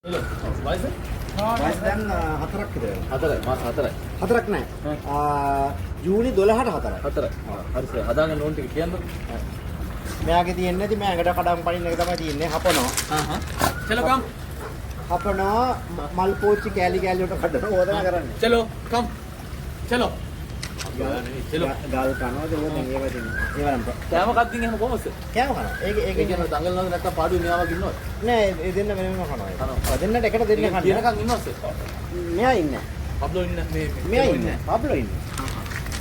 වයස දැන් හතරක් විතර වෙනවා. හතරයි මාස හතරයි. හතරක් නෑ. ජූනි 12ට හතරයි. හතරයි. හරි සර් හදාගන්න ඕන ටික කියන්න. මෙයාගේ තියෙන්නේ නැති මම ඇඟට කඩම් පනින්න එක තමයි තියෙන්නේ. හපනවා. චලෝ කම්. හපනවා මල් පෝච්චි කෑලි කෑලි වලට කඩන ඕදන කරන්නේ. චලෝ කම්. චලෝ. චලෝ. ගාල් කනවා ඒක දැන් ඒව දෙන්නේ. ඒව නම් කෑම කද්දින් එහෙම කොහොමද සර්? කෑම කනවා. ඒක කියන දඟලනවද නැත්නම් පාඩුවේ මෙයාවක් ඉන්නවද? නෑ ඒ දෙන්න වෙනම කනවා. දෙන්නට එකට දෙන්න කනවා. කියනකම් ඉන්නවද සර්? මෙයා ඉන්නේ. පබ්ලෝ ඉන්න මේ මෙයා ඉන්නේ. පබ්ලෝ ඉන්නේ.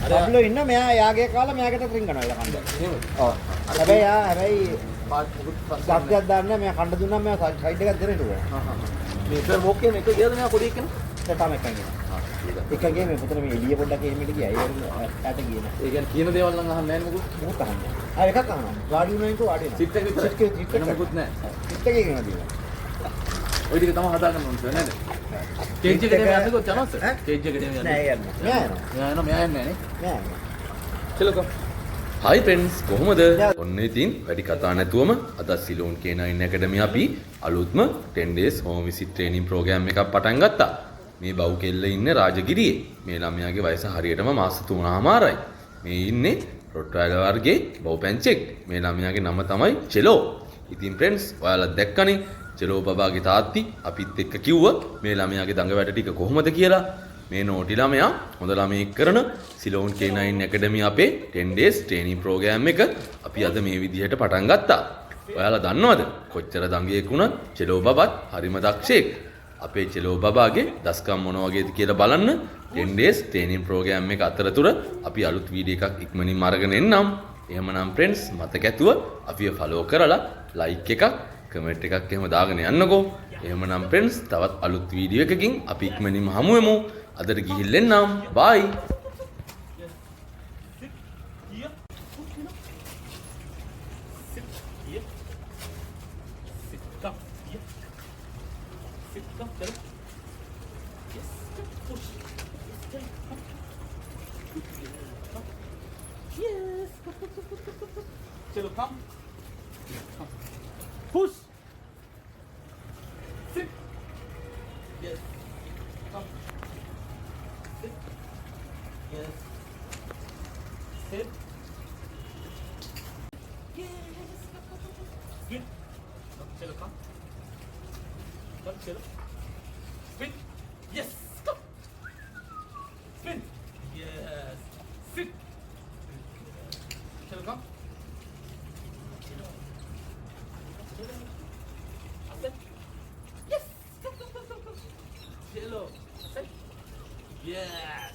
පබ්ලෝ ඉන්න මෙයා යාගේ කාලා මෙයාකට රින් කරනවා ඒක කන්න. එහෙමද? ඔව්. හැබැයි පාඩ් මුකුත් ප්‍රශ්න සත්‍යයක් දාන්න මෙයා කන්න දුන්නා මෙයා සයිඩ් එකක් දෙන්න ඕන. මේ සර් මොකක්ද මේක ගියද මෙයා පොඩි එකන? තම එකක්. එකගේ මේ පුතර මේ එළිය පොඩ්ඩක් එහෙමට ගියා. ඒකට ගියේ නෑ. ඒ කියන්නේ කියන දේවල් නම් අහන්නේ නැහැ මොකුත්. මොකක් අහන්නේ? එකක් අහනවා. වාඩි වෙනවා නේද වාඩි වෙනවා. සිත් එක විතරයි. සිත් වෙන මොකුත් නැහැ. සිත් එකේ කියනවා දිනවා. ওই ටික තමයි හදාගන්න ඕනේ නේද? කේජ් එකට යන්නකො යනවද සර්? කේජ් එකට යන්නේ. නෑ යන්නේ. මෙයා යනවා. මෙයා යන්නේ නැහැ නේ. මෙයා යනවා. චලෝ හයි ෆ්‍රෙන්ඩ්ස් කොහොමද? ඔන්න ඉතින් වැඩි කතා නැතුවම අද සිලෝන් K9 Academy අපි අලුත්ම 10 days home visit training program එකක් පටන් ගත්තා. මේ බව් කෙල්ල ඉන්නේ රාජගිරියේ. මේ ළමයාගේ වයස හරියටම මාස 3මාරයි. මේ ඉන්නේ රොට්වයිලර් වර්ගයේ බව් පැංචෙක්. මේ ළමයාගේ නම තමයි චෙලෝ. ඉතින් ෆ්‍රෙන්ඩ්ස් ඔයාලා දැක්කනේ චෙලෝ බබාගේ තාත්ති අපිත් එක්ක කිව්වා මේ ළමයාගේ දඟ වැඩ ටික කොහොමද කියලා. මේ නෝටි ළමයා හොඳ ළමයෙක් කරන සිලෝන් K9 Academy අපේ 10 days training program එක අපි අද මේ විදිහට පටන් ගත්තා. ඔයාලා දන්නවද කොච්චර දඟයෙක් වුණත් චෙලෝ බබත් හරිම දක්ෂයෙක්. අපේ චෙලෝ බබාගේ දස්කම් මොන වගේද කියලා බලන්න 10 days training program එක අතරතුර අපි අලුත් වීඩියෝ එකක් ඉක්මනින්ම අරගෙන එන්නම්. එහෙමනම් friends මතක ඇතුව අපිව follow කරලා like එකක් comment එකක් එහෙම දාගෙන යන්නකෝ. එහෙමනම් friends තවත් අලුත් වීඩියෝ එකකින් අපි ඉක්මනින්ම හමු වෙමු. අදට ගිහිල්ලා එන්නම්. bye. Chalo, come. Push. Sit. Yes. Come. Sit. Yes. Sit. Yes. Spin. Chalo, come. Come, chalo. Spin. Yes. Come. Spin. Yes. Sit. Chalo, come. Yes. Chalo. Yes.